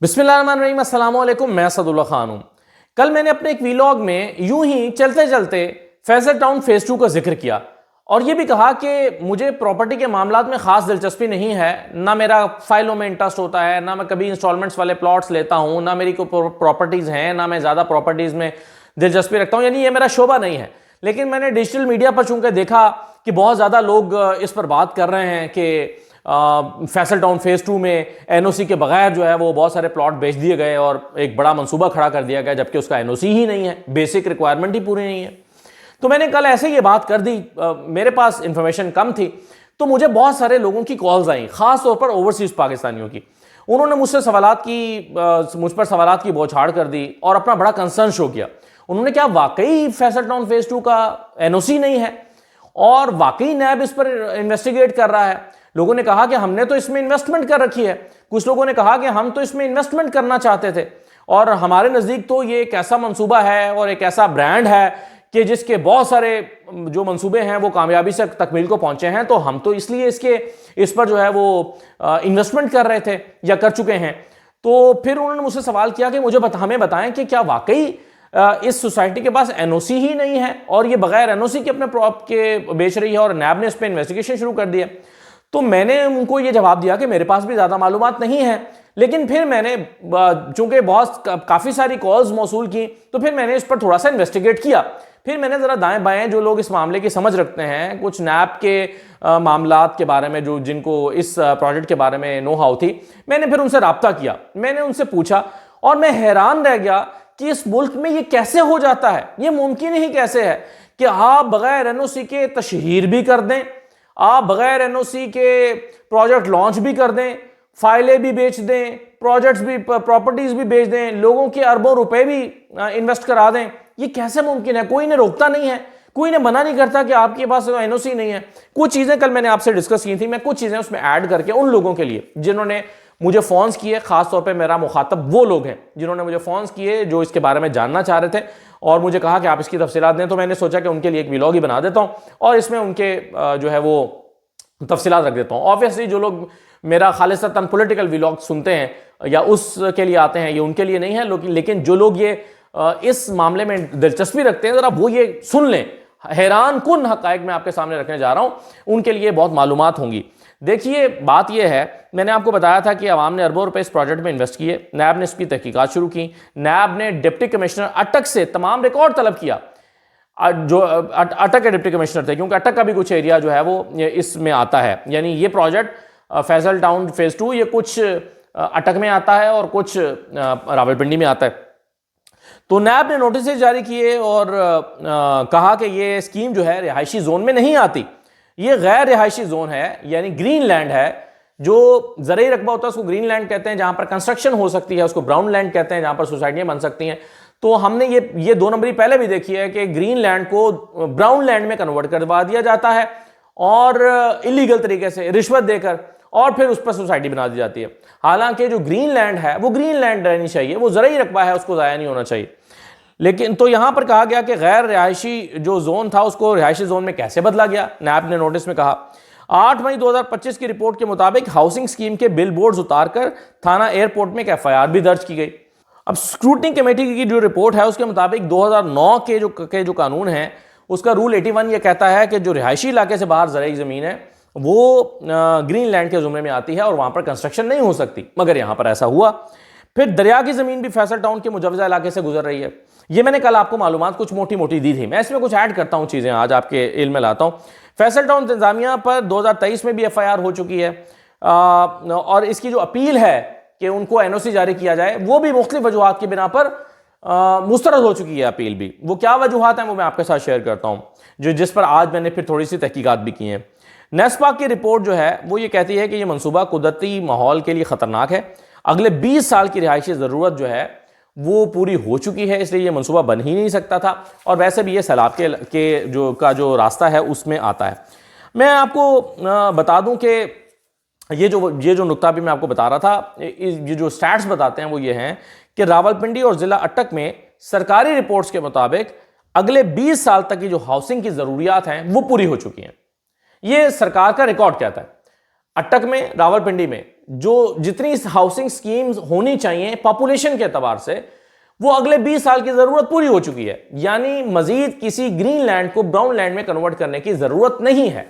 बिस्मिल्लाहिर्रहमानिर्रहीम, अस्सलाम वालेकुम। मैं असदुल्ला खान हूं। कल मैंने अपने एक वीलॉग में यूं ही चलते चलते फैसल टाउन फेज 2 का जिक्र किया और यह भी कहा कि मुझे प्रॉपर्टी के मामलात में खास दिलचस्पी नहीं है, ना मेरा फाइलों में इंटरेस्ट होता है, ना मैं कभी इंस्टॉलमेंट्स वाले प्लॉट्स लेता हूं, ना मेरी कोई प्रॉपर्टीज हैं, ना मैं ज्यादा प्रॉपर्टीज में दिलचस्पी रखता हूं, यानी ये मेरा शोबा नहीं है। लेकिन मैंने डिजिटल मीडिया पर चूंकि देखा कि बहुत ज्यादा लोग इस पर बात कर रहे हैं कि फैसल टाउन फेज 2 में एनओसी के बगैर जो है वो बहुत सारे प्लॉट बेच दिए गए और एक बड़ा मंसूबा खड़ा कर दिया गया, जबकि उसका एनओसी ही नहीं है, बेसिक रिक्वायरमेंट ही पूरी नहीं है। तो मैंने कल ऐसे ही ये बात कर दी। मेरे पास इंफॉर्मेशन कम थी तो मुझे बहुत सारे लोगों की कॉल्स आई, खास तौर पर ओवरसीज पाकिस्तानियों की। उन्होंने मुझसे मुझ पर सवालात की बौछार कर दी और अपना बड़ा कंसर्न शो किया। उन्होंने क्या वाकई फैसल टाउन फेज 2 का एनओसी नहीं है और वाकई नैब इस पर इन्वेस्टिगेट कर रहा है। लोगों ने कहा कि हमने तो इसमें इन्वेस्टमेंट कर रखी है, कुछ लोगों ने कहा कि हम तो इसमें इन्वेस्टमेंट करना चाहते थे और हमारे नज़दीक तो ये एक ऐसा मंसूबा है और एक ऐसा ब्रांड है कि जिसके बहुत सारे जो मंसूबे हैं वो कामयाबी से तकमील को पहुंचे हैं, तो हम तो इसलिए इस पर जो है वो इन्वेस्टमेंट कर रहे थे या कर चुके हैं। तो फिर उन्होंने मुझसे सवाल किया कि हमें बताएं कि क्या वाकई इस सोसाइटी के पास एनओसी ही नहीं है और ये बगैर एनओसी के अपने प्रॉप के बेच रही है और नैब ने इस पर इन्वेस्टिगेशन शुरू कर दिया। तो मैंने उनको ये जवाब दिया कि मेरे पास भी ज़्यादा मालूमात नहीं है, लेकिन फिर मैंने चूंकि काफ़ी सारी कॉल्स मौसूल की तो फिर मैंने इस पर थोड़ा सा इन्वेस्टिगेट किया। फिर मैंने ज़रा दाएं बाएं जो लोग इस मामले की समझ रखते हैं, कुछ नैब के मामलात के बारे में जिनको इस प्रोजेक्ट के बारे में नो हाउ थी, मैंने फिर उनसे रब्ता किया। मैंने उनसे पूछा और मैं हैरान रह गया कि इस मुल्क में ये कैसे हो जाता है, ये मुमकिन ही कैसे है कि आप बगैर एनओसी के तशहीर भी कर दें, आप बगैर एनओसी के प्रोजेक्ट लॉन्च भी कर दें, फाइलें भी बेच दें, प्रोजेक्ट्स भी, प्रॉपर्टीज भी बेच दें, लोगों के अरबों रुपए भी इन्वेस्ट करा दें। ये कैसे मुमकिन है? कोई ने रोकता नहीं है, कोई ने मना नहीं करता कि आपके पास एनओसी नहीं है। कुछ चीजें कल मैंने आपसे डिस्कस की थी, मैं कुछ चीजें उसमें ऐड करके उन लोगों के लिए जिन्होंने मुझे फोन्स किए, खासतौर पे मेरा मुखातब वो लोग हैं जिन्होंने मुझे फोन्स किए जो इसके बारे में जानना चाह रहे थे और मुझे कहा कि आप इसकी तफसीलात दें, तो मैंने सोचा कि उनके लिए एक व्लॉग ही बना देता हूं और इसमें उनके जो है वो तफसीलात रख देता हूं। ऑब्वियसली जो लोग मेरा खालिसतन पॉलिटिकल व्लॉग सुनते हैं या उसके लिए आते हैं, ये उनके लिए नहीं है, लेकिन जो लोग ये इस मामले में दिलचस्पी रखते हैं, जरा वो ये सुन लें। हैरान कुन हकायक मैं आपके सामने रखने जा रहा हूं, उनके लिए बहुत मालूमात होंगी। देखिए, बात यह है, मैंने आपको बताया था कि अवाम ने अरबों रुपए इस प्रोजेक्ट में इन्वेस्ट किए। नैब ने इसकी तहकीकात शुरू की। नैब ने डिप्टी कमिश्नर अटक से तमाम रिकॉर्ड तलब किया, जो अटक के डिप्टी कमिश्नर थे, क्योंकि अटक का भी कुछ एरिया जो है वो इसमें आता है। यानी ये प्रोजेक्ट फैसल टाउन फेज 2 ये कुछ अटक में आता है और कुछ रावलपिंडी में आता है। तो नैब ने नोटिस जारी किए और कहा कि ये स्कीम जो है रिहायशी जोन में नहीं आती, ये गैर रिहायशी जोन है, यानी ग्रीन लैंड है। जो ज़रूरी रकबा होता है उसको ग्रीन लैंड कहते हैं, जहां पर कंस्ट्रक्शन हो सकती है उसको ब्राउन लैंड कहते हैं, जहां पर सोसाइटियां बन सकती हैं। तो हमने ये दो नंबरी पहले भी देखी है कि ग्रीन लैंड को ब्राउन लैंड में कन्वर्ट करवा दिया जाता है और इलीगल तरीके से रिश्वत देकर और फिर उस पर सोसाइटी बना दी जाती है। हालांकि जो ग्रीन लैंड है वो ग्रीन लैंड रहनी चाहिए, वो ज़रूरी रकबा है, उसको ज़ाया नहीं होना चाहिए। लेकिन तो यहां पर कहा गया कि गैर रिहायशी जो जोन था उसको रिहायशी जोन में कैसे बदला गया। नैब ने नोटिस में कहा 8 मई 2025 की रिपोर्ट के मुताबिक हाउसिंग स्कीम के बिल बोर्ड उतारकर थाना एयरपोर्ट में एक एफआईआर भी दर्ज की गई। अब स्क्रूटनी कमेटी की जो रिपोर्ट है उसके मुताबिक 2009 के जो कानून है उसका रूल 81 ये कहता है कि जो रिहायशी इलाके से बाहर ज़रूरी ज़मीन है वो ग्रीन लैंड के जुमरे में आती है और वहां पर कंस्ट्रक्शन नहीं हो सकती, मगर यहां पर ऐसा हुआ। फिर दरिया की जमीन भी फैसल टाउन के मुजवजा इलाके से गुजर रही है। ये मैंने कल आपको मालूमात कुछ मोटी मोटी दी थी, मैं इसमें कुछ ऐड करता हूं चीजें, आज आपके इल्म में लाता हूं। फैसल टाउन इंतजामिया पर 2023 में भी एफआईआर हो चुकी है और इसकी जो अपील है कि उनको एनओसी जारी किया जाए वो भी मुख्तलिफ वजूहात की बिना पर मुस्तरद हो चुकी है अपील भी। वो क्या वजूहात हैं वो मैं आपके साथ शेयर करता हूं, जिस पर आज मैंने फिर थोड़ी सी तहकीकात भी की है। नेस्पा की रिपोर्ट जो है वो ये कहती है कि ये मनसूबा कुदरती माहौल के लिए खतरनाक है। अगले 20 साल की रिहायशी ज़रूरत जो है वो पूरी हो चुकी है, इसलिए ये मनसूबा बन ही नहीं सकता था और वैसे भी ये सैलाब के जो रास्ता है उसमें आता है। मैं आपको बता दूं कि ये जो नुक्ता भी मैं आपको बता रहा था, ये जो स्टैट्स बताते हैं वो ये हैं कि रावलपिंडी और ज़िला अटक में सरकारी रिपोर्ट्स के मुताबिक अगले 20 साल तक की जो हाउसिंग की ज़रूरियात हैं वो पूरी हो चुकी हैं। ये सरकार का रिकॉर्ड कहता है। अटक में, रावलपिंडी में जो जितनी हाउसिंग स्कीम्स होनी चाहिए पॉपुलेशन के एतबार से, वो अगले 20 साल की जरूरत पूरी हो चुकी है। यानी मजीद किसी ग्रीन लैंड को ब्राउन लैंड में कन्वर्ट करने की जरूरत नहीं है।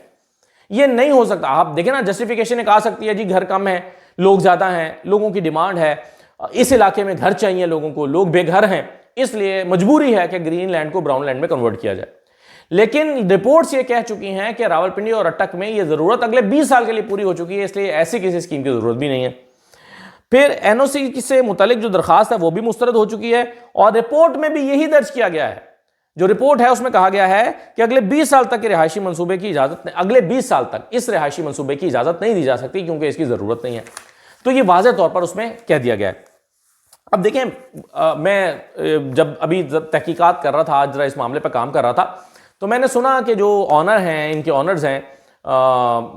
ये नहीं हो सकता। आप देखें ना, जस्टिफिकेशन एक आ सकती है जी घर कम है, लोग ज्यादा हैं, लोगों की डिमांड है, इस इलाके में घर चाहिए लोगों को, लोग बेघर हैं, इसलिए मजबूरी है कि ग्रीन लैंड को ब्राउन लैंड में कन्वर्ट किया जाए। लेकिन रिपोर्ट्स ये कह चुकी हैं कि रावलपिंडी और अटक में ये जरूरत अगले 20 साल के लिए पूरी हो चुकी है, इसलिए ऐसी किसी स्कीम की जरूरत भी नहीं है। फिर एनओसी से मुतालिक जो दरखास्त है वो भी मुस्तरद हो चुकी है, और रिपोर्ट में भी यही दर्ज किया गया है। जो रिपोर्ट है उसमें कहा गया है कि अगले 20 साल तक के रिहायशी मंसूबे की इजाजत, अगले 20 साल तक इस रिहायशी मंसूबे की इजाजत नहीं दी जा सकती क्योंकि इसकी जरूरत नहीं है। तो ये वाज़ेह तौर पर उसमें कह दिया गया है। अब देखें, मैं जब अभी तहकीकात कर रहा था, आज जरा इस मामले पर काम कर रहा था, तो मैंने सुना कि जो ऑनर हैं, इनके ऑनर्स हैं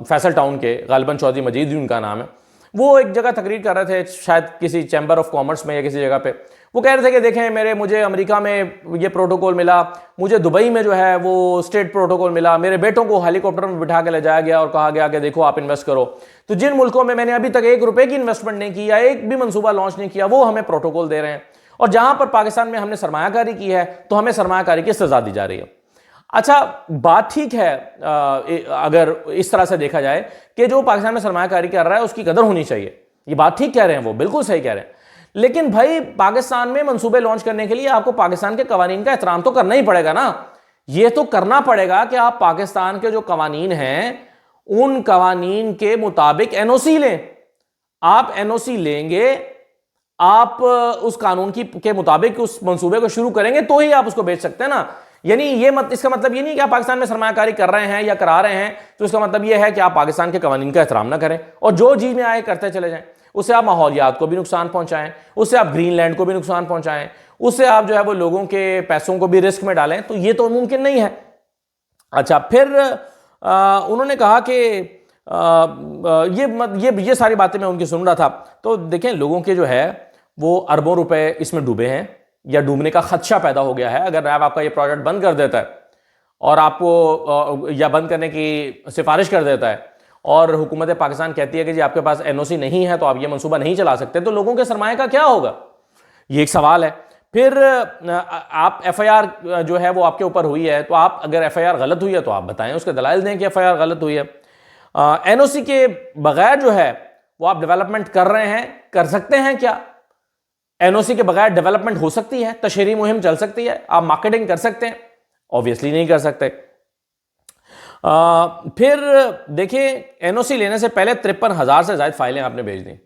फैसल टाउन के, गालिबन चौधरी मजीद ही उनका नाम है, वो एक जगह तकरीर कर रहे थे, शायद किसी चैम्बर ऑफ कॉमर्स में या किसी जगह पे। वो कह रहे थे कि देखें, मुझे अमेरिका में ये प्रोटोकॉल मिला, मुझे दुबई में जो है वो स्टेट प्रोटोकॉल मिला, मेरे बेटों को हेलीकॉप्टर में बिठा के ले जाया गया और कहा गया कि देखो आप इन्वेस्ट करो। तो जिन मुल्कों में मैंने अभी तक 1 रुपए की इन्वेस्टमेंट नहीं की या एक भी मंसूबा लॉन्च नहीं किया, वो हमें प्रोटोकॉल दे रहे हैं, और जहां पर पाकिस्तान में हमने सरमायाकारी की है तो हमें सरमायाकारी की सजा दी जा रही है। अच्छा, बात ठीक है अगर इस तरह से देखा जाए कि जो पाकिस्तान में सरमायाकारी कर रहा है उसकी कदर होनी चाहिए, ये बात ठीक कह रहे हैं, वो बिल्कुल सही कह रहे हैं। लेकिन भाई, पाकिस्तान में मंसूबे लॉन्च करने के लिए आपको पाकिस्तान के कवानीन का एहतराम तो करना ही पड़ेगा ना। ये तो करना पड़ेगा कि आप पाकिस्तान के जो कवानीन हैं उन कवानीन के मुताबिक एनओसी लें। आप एनओसी लेंगे, आप उस कानून के मुताबिक उस मंसूबे को शुरू करेंगे तो ही आप उसको बेच सकते हैं ना। यानी इसका मतलब ये नहीं कि आप पाकिस्तान में सरमायाकारी कर रहे हैं या करा रहे हैं तो इसका मतलब ये है कि आप पाकिस्तान के कवानीन का एहतराम ना करें और जो जी में आए करते चले जाएं। उससे आप माहौलियात को भी नुकसान पहुंचाएं, उससे आप ग्रीनलैंड को भी नुकसान पहुंचाएं, उससे आप जो है वो लोगों के पैसों को भी रिस्क में डालें, तो ये तो मुमकिन नहीं है। अच्छा, फिर उन्होंने कहा कि ये सारी बातें मैं उनकी सुन रहा था, तो देखें लोगों के जो है वो अरबों रुपए इसमें डूबे हैं या डूबने का खदशा पैदा हो गया है। अगर नैब आपका ये प्रोजेक्ट बंद कर देता है और आपको या बंद करने की सिफारिश कर देता है और हुकूमत पाकिस्तान कहती है कि जी आपके पास एनओसी नहीं है तो आप ये मंसूबा नहीं चला सकते, तो लोगों के सरमाए का क्या होगा, ये एक सवाल है। फिर आप एफआईआर जो है वो आपके ऊपर हुई है, तो आप अगर एफआईआर गलत हुई है तो आप बताएं, उसके दलाइल दें कि एफआईआर गलत हुई है। एनओसी के बगैर जो है वो आप डेवलपमेंट कर रहे हैं, कर सकते हैं क्या? एनओसी के बगैर डेवलपमेंट हो सकती है? तशहरी मुहिम चल सकती है? आप मार्केटिंग कर सकते हैं? ऑब्वियसली नहीं कर सकते। फिर देखिए, एनओसी लेने से पहले 53,000 से ज्यादा फाइलें आपने भेज दी।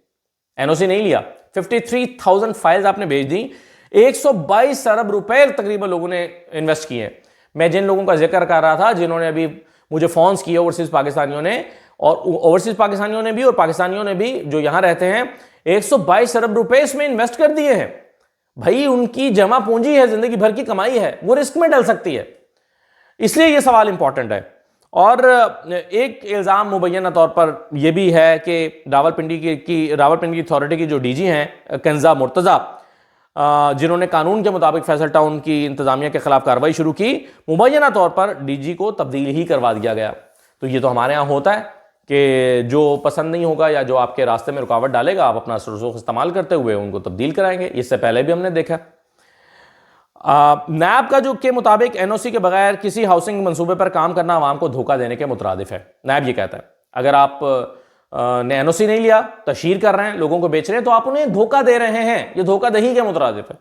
एनओसी नहीं लिया, 53,000 फाइल्स आपने भेज दी। 122 अरब रुपए तकरीबन लोगों ने इन्वेस्ट किए हैं। मैं जिन लोगों का जिक्र कर रहा था जिन्होंने अभी मुझे फोन्स किए, ओवरसीज पाकिस्तानियों ने, और ओवरसीज पाकिस्तानियों ने भी और पाकिस्तानियों ने भी जो यहां रहते हैं, 122 अरब रुपए इसमें इन्वेस्ट कर दिए हैं। भाई, उनकी जमा पूंजी है, जिंदगी भर की कमाई है, वो रिस्क में डल सकती है। इसलिए यह सवाल इंपॉर्टेंट है। और एक इल्जाम मुबैना तौर पर यह भी है कि रावलपिंडी की अथॉरिटी की जो डीजी हैं कंजा मुर्तजा, जिन्होंने कानून के मुताबिक फैसल टाउन की इंतजामिया के खिलाफ कार्रवाई शुरू की, मुबैना तौर पर डीजी को तब्दील ही करवा दिया गया। तो ये तो हमारे यहाँ होता है कि जो पसंद नहीं होगा या जो आपके रास्ते में रुकावट डालेगा, आप अपना सुरसुख इस्तेमाल करते हुए उनको तब्दील कराएंगे। इससे पहले भी हमने देखा। नैब का जो के मुताबिक एनओसी के बगैर किसी हाउसिंग मंसूबे पर काम करना आवाम को धोखा देने के मुतरादिफ है। नैब ये कहता है अगर आप ने एनओसी नहीं लिया, तशहीर कर रहे हैं, लोगों को बेच रहे हैं, तो आप उन्हें धोखा दे रहे हैं। ये धोखा दही के मुतरादिफ है।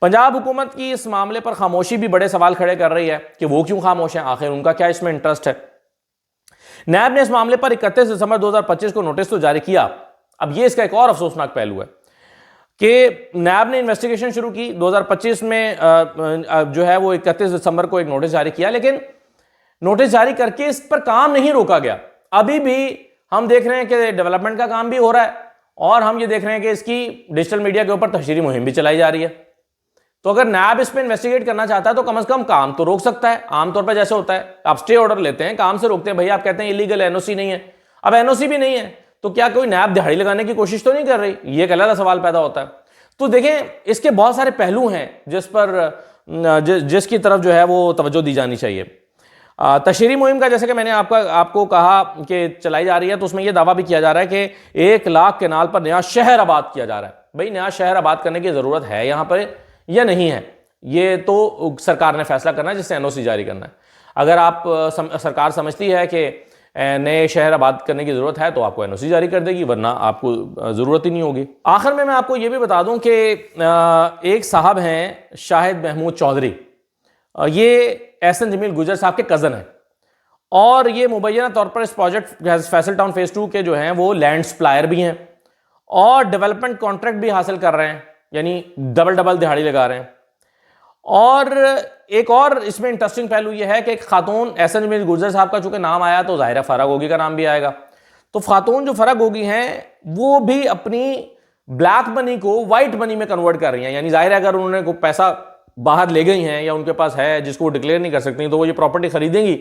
पंजाब हुकूमत की इस मामले पर खामोशी भी बड़े सवाल खड़े कर रही है कि वो क्यों खामोश है, आखिर उनका क्या इसमें इंटरेस्ट है। नैब ने इस मामले पर 31 दिसंबर 2025 को नोटिस तो जारी किया। अब ये इसका एक और अफसोसनाक पहलू है कि नैब ने इन्वेस्टिगेशन शुरू की 2025 में, जो है वो 31 दिसंबर को एक नोटिस जारी किया, लेकिन नोटिस जारी करके इस पर काम नहीं रोका गया। अभी भी हम देख रहे हैं कि डेवलपमेंट का काम भी हो रहा है और हम ये देख रहे हैं कि इसकी डिजिटल मीडिया के ऊपर तशहीरी मुहिम भी चलाई जा रही है। तो अगर नैब इस पर इन्वेस्टिगेट करना चाहता है तो कम से कम काम तो रोक सकता है। आमतौर पर जैसे होता है, आप स्टे ऑर्डर लेते हैं, काम से रोकते हैं। भाई, आप कहते हैं इलीगल एनओसी नहीं है, अब एनओसी भी नहीं है, तो क्या कोई नैब दिहाड़ी लगाने की कोशिश तो नहीं कर रही? ये एक अलग सवाल पैदा होता है। तो देखें, इसके बहुत सारे पहलू हैं जिसकी तरफ जो है वो तवज्जो दी जानी चाहिए। तशहरी मुहिम का जैसे कि मैंने आपको कहा कि चलाई जा रही है, तो उसमें यह दावा भी किया जा रहा है कि 1 लाख केनाल पर नया शहर आबाद किया जा रहा है। भाई नया शहर आबाद करने की ज़रूरत है यहाँ पर या नहीं है, ये तो सरकार ने फैसला करना है, जिससे एनओसी जारी करना है। अगर आप सरकार समझती है कि नए शहर आबाद करने की ज़रूरत है तो आपको एनओसी जारी कर देगी, वरना आपको ज़रूरत ही नहीं होगी। आखिर में मैं आपको ये भी बता दूं कि एक साहब हैं शाहिद महमूद चौधरी, ये एहसन जमील गुजर साहब के कज़न हैं, और ये मुबैना तौर पर इस प्रोजेक्ट फैसल टाउन फेज़ 2 के जो हैं वो लैंड सप्लायर भी हैं और डेवलपमेंट कॉन्ट्रैक्ट भी हासिल कर रहे हैं, यानी डबल दिहाड़ी लगा रहे हैं। और एक और इसमें इंटरेस्टिंग पहलू यह है कि एक खातून एहसन जमील गुजर साहब का चूंकि नाम आया तो ज़ाहिर है फरा गोगी का नाम भी आएगा। तो खातून जो फरा गोगी हैं वो भी अपनी ब्लैक मनी को वाइट मनी में कन्वर्ट कर रही हैं, यानी ज़ाहिर है अगर उन्होंने कोई पैसा बाहर ले गई हैं या उनके पास है जिसको वो डिक्लेयर नहीं कर सकती, तो वो ये प्रॉपर्टी खरीदेंगी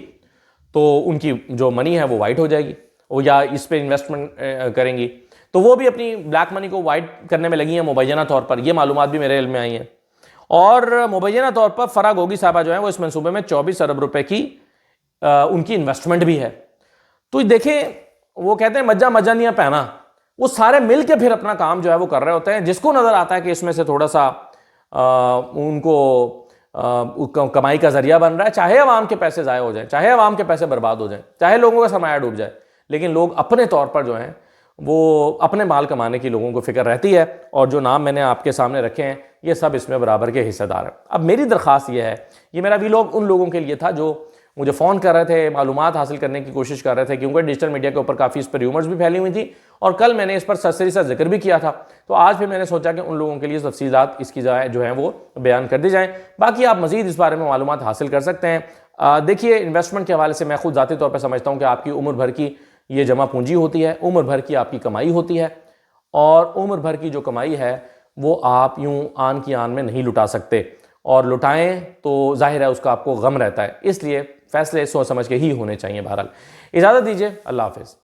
तो उनकी जो मनी है वो वाइट हो जाएगी, वो या इस पर इन्वेस्टमेंट करेंगी, तो वो भी अपनी ब्लैक मनी को वाइट करने में लगी हैं मुबैना तौर पर। ये मालूमात भी मेरे इल्म में आई हैं। और मुबैना तौर पर फरा गोगी साहबा जो है वो इस मंसूबे में 24 अरब रुपए की उनकी इन्वेस्टमेंट भी है। तो देखें, वो कहते हैं मज्जा मजा नहीं पहना, वो सारे मिल के फिर अपना काम जो है वो कर रहे होते हैं। जिसको नजर आता है कि इसमें से थोड़ा सा उनको कमाई का जरिया बन रहा है, चाहे अवाम के पैसे ज़ाया हो जाए, चाहे अवाम के पैसे बर्बाद हो जाए, चाहे लोगों का सरमाया डूब जाए, लेकिन लोग अपने तौर पर जो हैं वो अपने माल कमाने की लोगों को फिक्र रहती है। और जो नाम मैंने आपके सामने रखे हैं ये सब इसमें बराबर के हिस्सेदार हैं। अब मेरी दरख्वास्त ये है, ये मेरा वीलॉग उन लोगों के लिए था जो मुझे फ़ोन कर रहे थे, मालूमात हासिल करने की कोशिश कर रहे थे, क्योंकि डिजिटल मीडिया के ऊपर काफ़ी इस पर र्यूमर्स भी फैली हुई थी और कल मैंने इस पर सरसरी सा जिक्र भी किया था। तो आज फिर मैंने सोचा कि उन लोगों के लिए तफसीलात इसकी जो है वो बयान कर दी जाएँ। बाकी आप मज़ीद इस बारे में मालूमात हासिल कर सकते हैं। देखिए, इन्वेस्टमेंट के हवाले से मैं खुद ज़ाती तौर पर समझता हूँ कि आपकी उम्र भर की ये जमा पूंजी होती है, उम्र भर की आपकी कमाई होती है, और उम्र भर की जो कमाई है वो आप यूं आन की आन में नहीं लुटा सकते, और लुटाएं तो जाहिर है उसका आपको गम रहता है। इसलिए फैसले सोच समझ के ही होने चाहिए। बहरहाल इजाज़त दीजिए, अल्लाह हाफिज़।